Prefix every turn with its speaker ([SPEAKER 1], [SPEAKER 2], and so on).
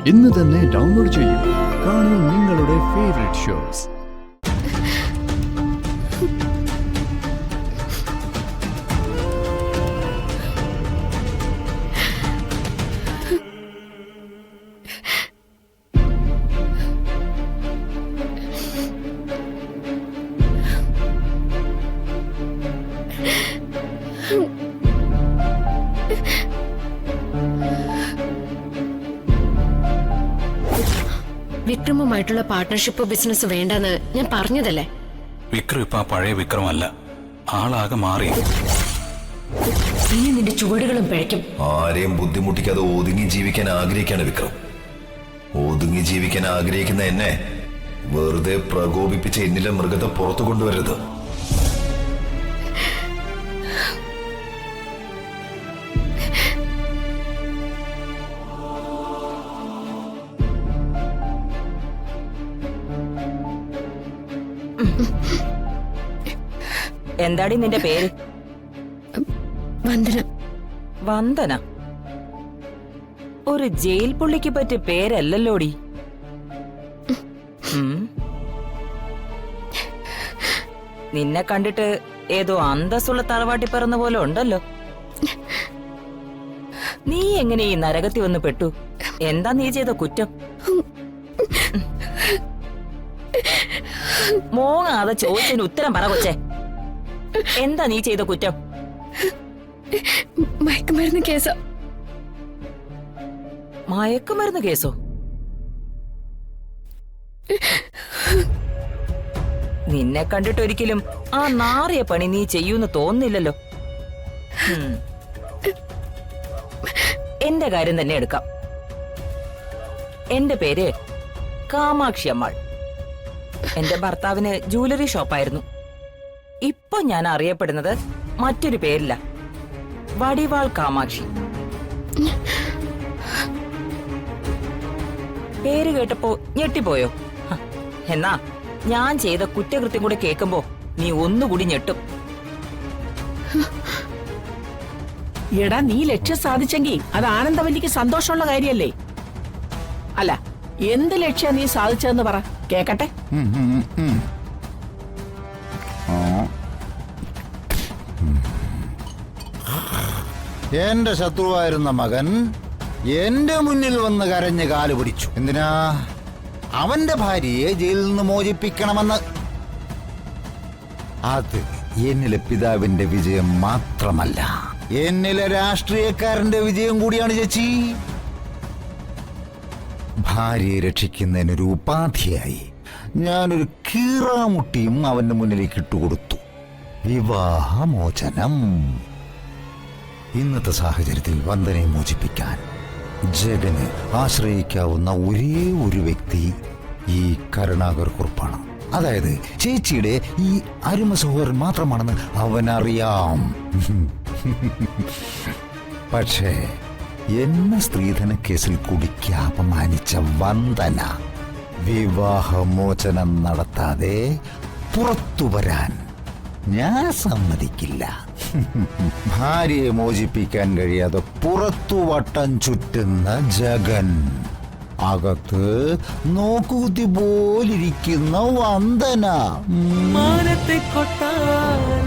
[SPEAKER 1] ഇന്ന് തന്നെ ഡൗൺലോഡ് ചെയ്യൂ. കാണൂ നിങ്ങളുടെ ഫേവറേറ്റ് ഷോസ്.
[SPEAKER 2] വിക്രമുമായിട്ടുള്ള പാർട്ട്ണർഷിപ്പ് ബിസിനസ് വേണ്ടെന്ന് ഞാൻ പറഞ്ഞതല്ലേ.
[SPEAKER 3] വിക്രം ഇപ്പൊ പഴയ വിക്രമല്ല, ആളാകെ മാറി.
[SPEAKER 2] ഇനി നിന്റെ ചുവടുകളും പിഴയ്ക്കും.
[SPEAKER 4] ആരെയും ബുദ്ധിമുട്ടിക്കാതെ ഒതുങ്ങി ജീവിക്കാൻ ആഗ്രഹിക്കാണ് വിക്രം. ഒതുങ്ങി ജീവിക്കാൻ ആഗ്രഹിക്കുന്ന എന്നെ വെറുതെ പ്രകോപിപ്പിച്ച് എന്നിലെ മൃഗത്തെ പുറത്തു കൊണ്ടുവരരുത്.
[SPEAKER 5] എന്താടി നിന്റെ പേര്?
[SPEAKER 2] വന്ദന.
[SPEAKER 5] വന്ദന? ഒരു ജയിൽ പുള്ളിക്ക് പറ്റിയ പേരല്ലല്ലോടി. നിന്നെ കണ്ടിട്ട് ഏതോ അന്തസ്സുള്ള തറവാട്ടി പിറന്ന പോലെ ഉണ്ടല്ലോ. നീ എങ്ങനെ ഈ നരകത്തിൽ വന്ന് പെട്ടു? എന്താ നീ ചെയ്ത കുറ്റം? മോങ്ങാതെ ചോദിച്ചതിന് ഉത്തരം പറ കൊച്ചേ. എന്താ നീ ചെയ്ത കുറ്റം?
[SPEAKER 2] മയക്കുമരുന്ന് കേസോ?
[SPEAKER 5] മയക്കുമരുന്ന് കേസോ? നിന്നെ കണ്ടിട്ട് ഒരിക്കലും ആ നാറിയ പണി നീ ചെയ്യൂന്ന് തോന്നുന്നില്ലല്ലോ. എന്റെ കാര്യം തന്നെ എടുക്കാം. എന്റെ പേര് കാമാക്ഷി അമ്മാൾ. എന്റെ ഭർത്താവിന് ജ്വല്ലറി ഷോപ്പായിരുന്നു. ഇപ്പൊ ഞാൻ അറിയപ്പെടുന്നത് മറ്റൊരു പേരില്ല, വടിവാൾ കാമാക്ഷി. പേര് കേട്ടപ്പോ ഞെട്ടിപ്പോയോ? എന്നാ ഞാൻ ചെയ്ത കുറ്റകൃത്യം കൂടെ കേൾക്കുമ്പോ നീ ഒന്നുകൂടി ഞെട്ടും.
[SPEAKER 6] എടാ, നീ ലക്ഷ്യം സാധിച്ചെങ്കിൽ അത് ആനന്ദവല്ലിക്ക് സന്തോഷമുള്ള കാര്യല്ലേ? അല്ല, എന്ത് ലക്ഷ്യം നീ സാധിച്ചതെന്ന് പറ, കേക്കട്ടെ.
[SPEAKER 7] എന്റെ ശത്രുവായിരുന്ന മകൻ എന്റെ മുന്നിൽ വന്ന് കരഞ്ഞ് കാല് പിടിച്ചു. എന്തിനാ? അവന്റെ ഭാര്യയെ ജയിലിൽ നിന്ന് മോചിപ്പിക്കണമെന്ന്. അത് എന്നിലെ പിതാവിന്റെ വിജയം മാത്രമല്ല, എന്നിലെ രാഷ്ട്രീയക്കാരന്റെ വിജയം കൂടിയാണ് ചേച്ചി. ഭാര്യയെ രക്ഷിക്കുന്നതിനൊരു ഉപാധിയായി ഞാനൊരു കീറാമുട്ടിയും അവന്റെ മുന്നിലേക്ക് ഇട്ടുകൊടുത്തു. വിവാഹമോചനം. ഇന്നത്തെ സാഹചര്യത്തിൽ വന്ദനയെ മോചിപ്പിക്കാൻ ജഗന് ആശ്രയിക്കാവുന്ന ഒരേ ഒരു വ്യക്തി ഈ കരുണാകർ കുറുപ്പാണ്. അതായത് ചേച്ചിയുടെ ഈ അരുമ സഹോദരൻ മാത്രമാണെന്ന് അവനറിയാം. പക്ഷേ എന്നെ സ്ത്രീധന കേസിൽ കുടുക്കി അപമാനിച്ച വന്ദന വിവാഹമോചനം നടത്താതെ പുറത്തു വരാൻ ഞാൻ സമ്മതിക്കില്ല. ഭാര്യയെ മോചിപ്പിക്കാൻ കഴിയാതെ പുറത്തു വട്ടം ചുറ്റുന്ന ജഗൻ, അകത്ത് നോക്കുകുത്തി പോലിരിക്കുന്ന വന്ദന.
[SPEAKER 8] മാനത്തെ കൊട്ടാരം